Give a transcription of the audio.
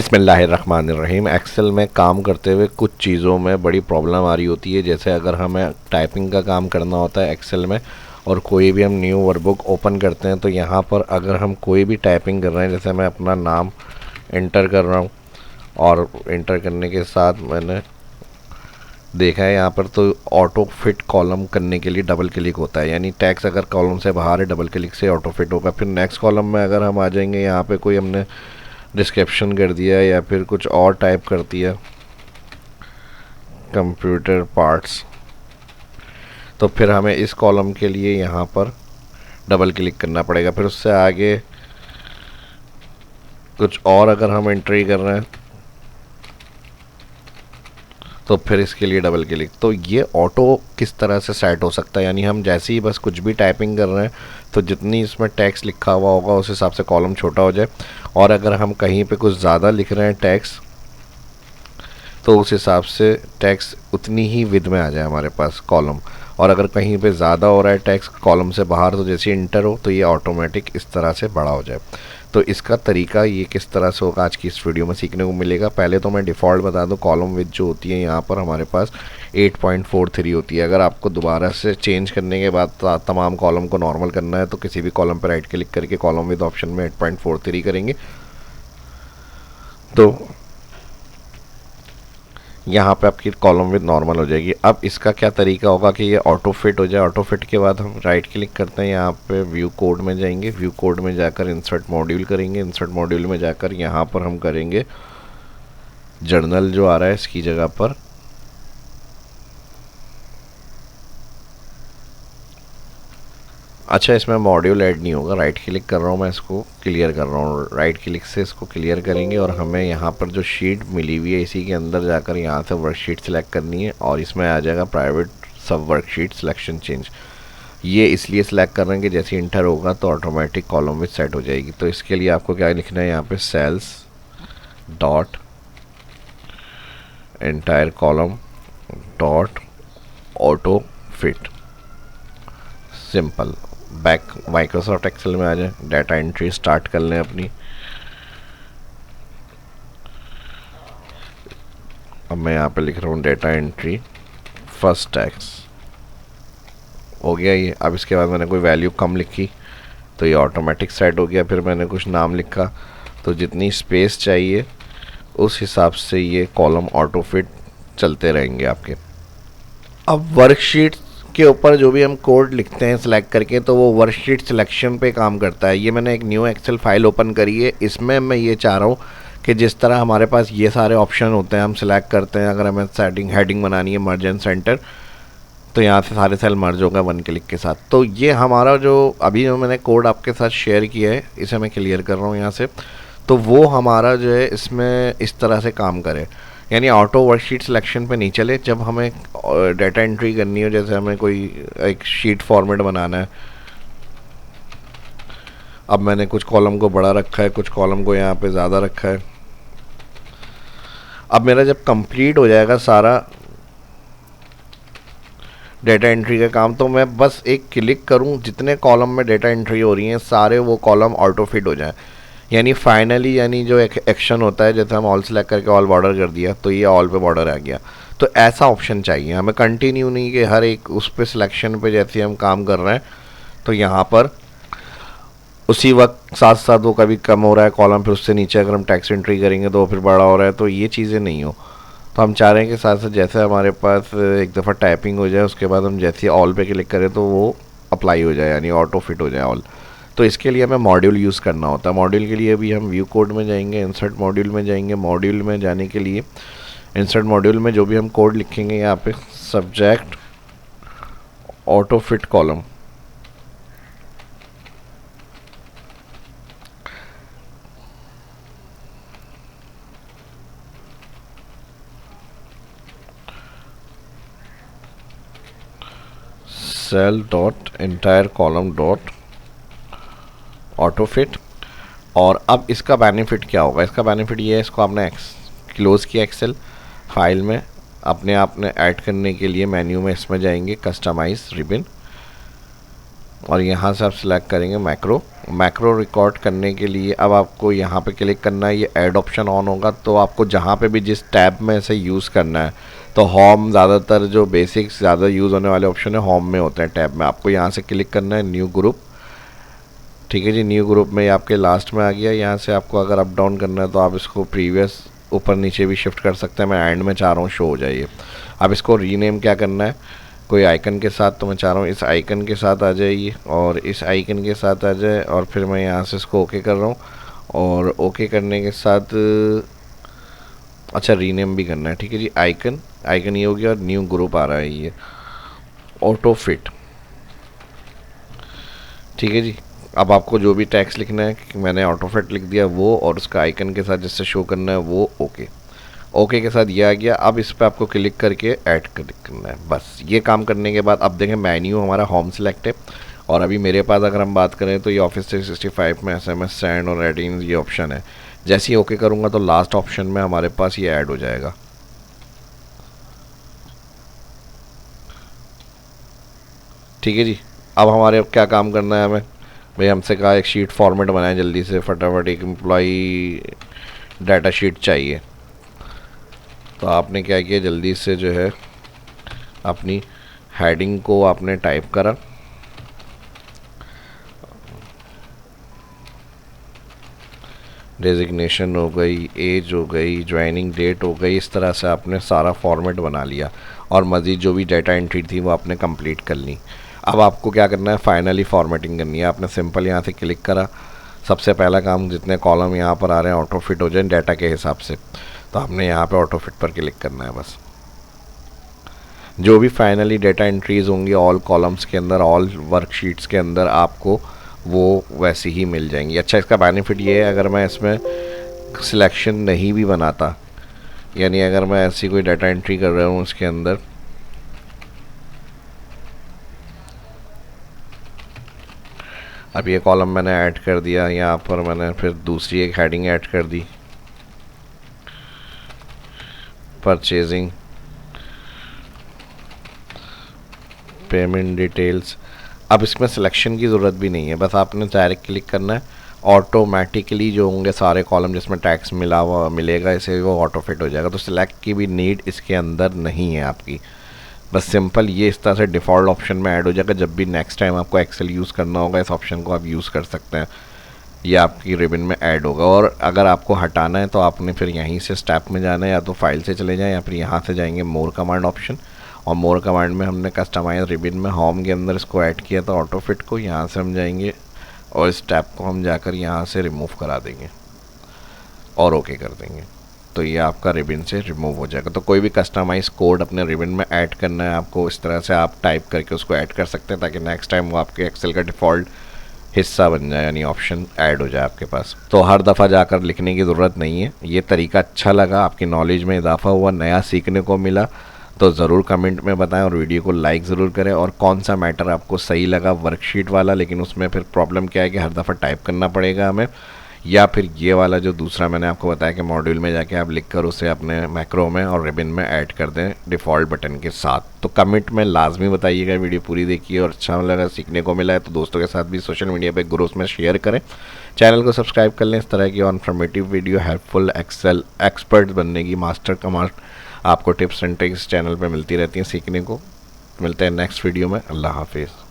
बिस्मिल्लाहिर्रहमानिर्रहीम। एक्सेल में काम करते हुए कुछ चीज़ों में बड़ी प्रॉब्लम आ रही होती है। जैसे अगर हमें टाइपिंग का काम करना होता है एक्सेल में और कोई भी हम न्यू वर्कबुक ओपन करते हैं, तो यहाँ पर अगर हम कोई भी टाइपिंग कर रहे हैं, जैसे मैं अपना नाम इंटर कर रहा हूँ और इंटर करने के साथ मैंने देखा है यहाँ पर तो ऑटो फिट कॉलम करने के लिए डबल क्लिक होता है, यानी टैक्स अगर कॉलम से बाहर है डबल क्लिक से ऑटो फिट होगा। फिर नेक्स्ट कॉलम में अगर हम आ जाएंगे, यहाँ पे कोई हमने डिस्क्रिप्शन कर दिया या फिर कुछ और टाइप कर दिया, कंप्यूटर पार्ट्स, तो फिर हमें इस कॉलम के लिए यहाँ पर डबल क्लिक करना पड़ेगा। फिर उससे आगे कुछ और अगर हम एंट्री कर रहे हैं तो फिर इसके लिए डबल क्लिक। तो ये ऑटो किस तरह से सेट हो सकता है, यानी हम जैसे ही बस कुछ भी टाइपिंग कर रहे हैं तो जितनी इसमें टेक्स्ट लिखा हुआ होगा उस हिसाब से कॉलम छोटा हो जाए, और अगर हम कहीं पे कुछ ज़्यादा लिख रहे हैं टेक्स्ट तो उस हिसाब से टेक्स्ट उतनी ही विद में आ जाए हमारे पास कॉलम, और अगर कहीं पे ज़्यादा हो रहा है टेक्स्ट कॉलम से बाहर तो जैसे इंटर हो तो ये ऑटोमेटिक इस तरह से बड़ा हो जाए। तो इसका तरीका ये किस तरह से होगा आज की इस वीडियो में सीखने को मिलेगा। पहले तो मैं डिफ़ॉल्ट बता दूं, कॉलम विद जो होती है यहाँ पर हमारे पास 8.43 होती है। अगर आपको दोबारा से चेंज करने के बाद तमाम कॉलम को नॉर्मल करना है तो किसी भी कॉलम पर राइट क्लिक करके कॉलम विद ऑप्शन में 8.43 करेंगे तो यहाँ पे आपकी कॉलम विद नॉर्मल हो जाएगी। अब इसका क्या तरीका होगा कि ये ऑटो फिट हो जाए। ऑटो फिट के बाद हम राइट क्लिक करते हैं, यहाँ पे व्यू कोड में जाएंगे, व्यू कोड में जाकर इंसर्ट मॉड्यूल करेंगे, इंसर्ट मॉड्यूल में जाकर यहाँ पर हम करेंगे जर्नल जो आ रहा है इसकी जगह पर अच्छा, इसमें मॉड्यूल ऐड नहीं होगा। राइट क्लिक कर रहा हूँ, मैं इसको क्लियर कर रहा हूँ, राइट क्लिक से इसको क्लियर करेंगे और हमें यहाँ पर जो शीट मिली हुई है इसी के अंदर जाकर यहाँ से वर्कशीट सेलेक्ट करनी है और इसमें आ जाएगा प्राइवेट सब वर्कशीट सिलेक्शन चेंज। ये इसलिए सिलेक्ट कर रहे हैं कि जैसे इंटर होगा तो ऑटोमेटिक कॉलम विद सेट हो जाएगी। तो इसके लिए आपको क्या लिखना है, यहाँ पे cells dot entire column dot auto fit, simple. Back Microsoft Excel में आ जाए, डाटा एंट्री स्टार्ट कर लें अपनी। अब मैं यहाँ पे लिख रहा हूँ डाटा एंट्री फर्स्ट टैक्स, हो गया ये। अब इसके बाद मैंने कोई वैल्यू कम लिखी तो ये ऑटोमेटिक सेट हो गया। फिर मैंने कुछ नाम लिखा तो जितनी स्पेस चाहिए उस हिसाब से ये कॉलम ऑटो फिट चलते रहेंगे आपके। अब वर्कशीट के ऊपर जो भी हम कोड लिखते हैं सिलेक्ट करके तो वो वर्कशीट सिलेक्शन पे काम करता है। ये मैंने एक न्यू एक्सेल फाइल ओपन करी है, इसमें मैं ये चाह रहा हूँ कि जिस तरह हमारे पास ये सारे ऑप्शन होते हैं हम सिलेक्ट करते हैं, अगर हमें सेटिंग हेडिंग बनानी है मर्ज एंड सेंटर तो यहाँ से सारे सेल मर्ज होगा वन क्लिक के साथ। तो ये हमारा जो अभी जो मैंने कोड आपके साथ शेयर किया है इसे मैं क्लियर कर रहा हूँ यहाँ से, तो वो हमारा जो है इसमें इस तरह से काम करे, यानी ऑटो वर्कशीट सिलेक्शन पे नहीं चले। जब हमें डाटा एंट्री करनी हो, जैसे हमें कोई एक शीट फॉर्मेट बनाना है, अब मैंने कुछ कॉलम को बड़ा रखा है, कुछ कॉलम को यहाँ पे ज़्यादा रखा है। अब मेरा जब कंप्लीट हो जाएगा सारा डाटा एंट्री का काम तो मैं बस एक क्लिक करूँ, जितने कॉलम में डाटा एंट्री हो रही हैं सारे वो कॉलम ऑटो फिट हो जाए, यानी फाइनली यानी जो एक्शन होता है, जैसे हम ऑल सेलेक्ट करके ऑल बॉर्डर कर दिया तो ये ऑल पे बॉर्डर आ गया। तो ऐसा ऑप्शन चाहिए हमें, कंटिन्यू नहीं कि हर एक उस पे सिलेक्शन पे जैसे हम काम कर रहे हैं तो यहाँ पर उसी वक्त साथ साथ वो कभी कम हो रहा है कॉलम, फिर उससे नीचे अगर हम टेक्स्ट एंट्री करेंगे तो फिर बड़ा हो रहा है, तो ये चीज़ें नहीं हो। तो हम चाह रहे हैं कि साथ साथ जैसे हमारे पास एक दफ़ा टाइपिंग हो जाए उसके बाद हम जैसे ऑल पे क्लिक करें तो वो अप्लाई हो जाए, यानी ऑटो फिट हो जाए ऑल। तो इसके लिए हमें मॉड्यूल यूज़ करना होता है। मॉड्यूल के लिए भी हम व्यू कोड में जाएंगे, इंसर्ट मॉड्यूल में जाएंगे। मॉड्यूल में जाने के लिए इंसर्ट मॉड्यूल में जो भी हम कोड लिखेंगे यहाँ पे subject auto fit column, cell dot entire column dot auto fit. और अब इसका बेनिफिट क्या होगा, इसका बेनिफिट ये है, इसको आपने क्लोज किया एक्सेल फाइल में, अपने आपने ऐड करने के लिए मेन्यू में इसमें जाएंगे कस्टमाइज रिबन और यहाँ से आप सिलेक्ट करेंगे मैक्रो मैक्रो रिकॉर्ड करने के लिए अब आपको यहाँ पे क्लिक करना है, ये ऐड ऑप्शन ऑन होगा तो आपको जहाँ पे भी जिस टैब में इसे यूज़ करना है, तो होम ज़्यादातर जो बेसिक्स ज़्यादा यूज़ होने वाले ऑप्शन है होम में होते हैं टैब में, आपको यहाँ से क्लिक करना है न्यू ग्रुप। ठीक है जी, न्यू ग्रुप में आपके लास्ट में आ गया। यहाँ से आपको अगर अप डाउन करना है तो आप इसको प्रीवियस ऊपर नीचे भी शिफ्ट कर सकते हैं। मैं एंड में चाह रहा हूँ शो हो जाइए। अब इसको रीनेम क्या करना है, कोई आइकन के साथ, तो मैं चाह रहा हूँ इस आइकन के साथ आ जाइए और इस आइकन के साथ आ जाए, और फिर मैं यहाँ से इसको ओके कर रहा हूँ। और ओके करने के साथ अच्छा रीनेम भी करना है। ठीक है जी, आइकन ये हो गया और न्यू ग्रुप आ रहा है ये ऑटो फिट। ठीक है जी, अब आपको जो भी टैक्स लिखना है, मैंने ऑटो फिट लिख दिया वो, और उसका आइकन के साथ जिससे शो करना है वो ओके के साथ ये आ गया। अब इस पर आपको क्लिक करके ऐड करना है। बस ये काम करने के बाद अब देखें मेन्यू हमारा होम सेलेक्ट है, और अभी मेरे पास अगर हम बात करें तो ये ऑफिस 365 में SMS सेंड और एडिंग ये ऑप्शन है। जैसे ही ओके करूँगा तो लास्ट ऑप्शन में हमारे पास ये ऐड हो जाएगा। ठीक है जी, अब हमारे क्या काम करना है हमें, भाई हमसे कहा एक शीट फॉर्मेट बनाए जल्दी से फटाफट, एक एम्प्लॉई डाटा शीट चाहिए। तो आपने क्या किया, जल्दी से जो है अपनी हेडिंग को आपने टाइप करा, डेजिग्नेशन हो गई, एज हो गई, ज्वाइनिंग डेट हो गई, इस तरह से आपने सारा फॉर्मेट बना लिया और मज़ीद जो भी डाटा एंट्री थी वो आपने कंप्लीट कर ली। अब आपको क्या करना है, फाइनली फॉर्मेटिंग करनी है। आपने सिंपल यहाँ से क्लिक करा, सबसे पहला काम जितने कॉलम यहाँ पर आ रहे हैं ऑटो फिट हो जाए डाटा के हिसाब से, तो आपने यहाँ पे ऑटो फिट पर क्लिक करना है। बस जो भी फाइनली डाटा एंट्रीज होंगी ऑल कॉलम्स के अंदर, ऑल वर्कशीट्स के अंदर आपको वो वैसी ही मिल जाएंगी। अच्छा, इसका बेनिफिट ये है, अगर मैं इसमें सिलेक्शन नहीं भी बनाता, यानी अगर मैं ऐसी कोई डाटा एंट्री कर रहा हूँ उसके अंदर, अब ये कॉलम मैंने ऐड कर दिया, यहाँ पर मैंने फिर दूसरी एक हेडिंग ऐड कर दी, परचेजिंग, पेमेंट डिटेल्स। अब इसमें सिलेक्शन की ज़रूरत भी नहीं है, बस आपने डायरेक्ट क्लिक करना है, ऑटोमेटिकली जो होंगे सारे कॉलम जिसमें टैक्स मिलेगा इसे वो ऑटो फिट हो जाएगा। तो सिलेक्ट की भी नीड इसके अंदर नहीं है आपकी, बस सिंपल ये इस तरह से डिफ़ॉल्ट ऑप्शन में ऐड हो जाएगा। जब भी नेक्स्ट टाइम आपको एक्सेल यूज़ करना होगा इस ऑप्शन को आप यूज़ कर सकते हैं, ये आपकी रिबन में ऐड होगा। और अगर आपको हटाना है तो आपने फिर यहीं से स्टेप में जाना है, या तो फाइल से चले जाएं या फिर यहाँ से जाएंगे मोर कमांड ऑप्शन, और मोर कमांड में हमने कस्टमाइज रिबन में होम के अंदर इसको ऐड किया था ऑटो फिट को, यहाँ से हम जाएंगे और इस टैब को हम जाकर यहाँ से रिमूव करा देंगे और ओके कर देंगे, तो ये आपका रिबन से रिमूव हो जाएगा। तो कोई भी कस्टमाइज कोड अपने रिबन में ऐड करना है आपको, इस तरह से आप टाइप करके उसको ऐड कर सकते हैं ताकि नेक्स्ट टाइम वो आपके एक्सेल का डिफ़ॉल्ट हिस्सा बन जाए, यानी ऑप्शन ऐड हो जाए आपके पास। तो हर दफ़ा जाकर लिखने की ज़रूरत नहीं है। ये तरीका अच्छा लगा, आपकी नॉलेज में इजाफा हुआ, नया सीखने को मिला, तो ज़रूर कमेंट में बताएं और वीडियो को लाइक ज़रूर करें। और कौन सा मैटर आपको सही लगा, वर्कशीट वाला, लेकिन उसमें फिर प्रॉब्लम क्या है कि हर दफ़ा टाइप करना पड़ेगा हमें, या फिर ये वाला जो दूसरा मैंने आपको बताया कि मॉड्यूल में जाके आप लिख कर उसे अपने मैक्रो में और रिबन में ऐड कर दें डिफ़ॉल्ट बटन के साथ। तो कमेंट में लाजमी बताइएगा, वीडियो पूरी देखिए और अच्छा लगा, सीखने को मिला है तो दोस्तों के साथ भी सोशल मीडिया पे ग्रुप्स में शेयर करें। चैनल को सब्सक्राइब कर लें, इस तरह की informative video helpful Excel expert बनने की मास्टर कमांड आपको टिप्स एंड ट्रिक्स चैनल पर मिलती रहती हैं सीखने को। मिलते हैं नेक्स्ट वीडियो में। अल्लाह हाफिज़।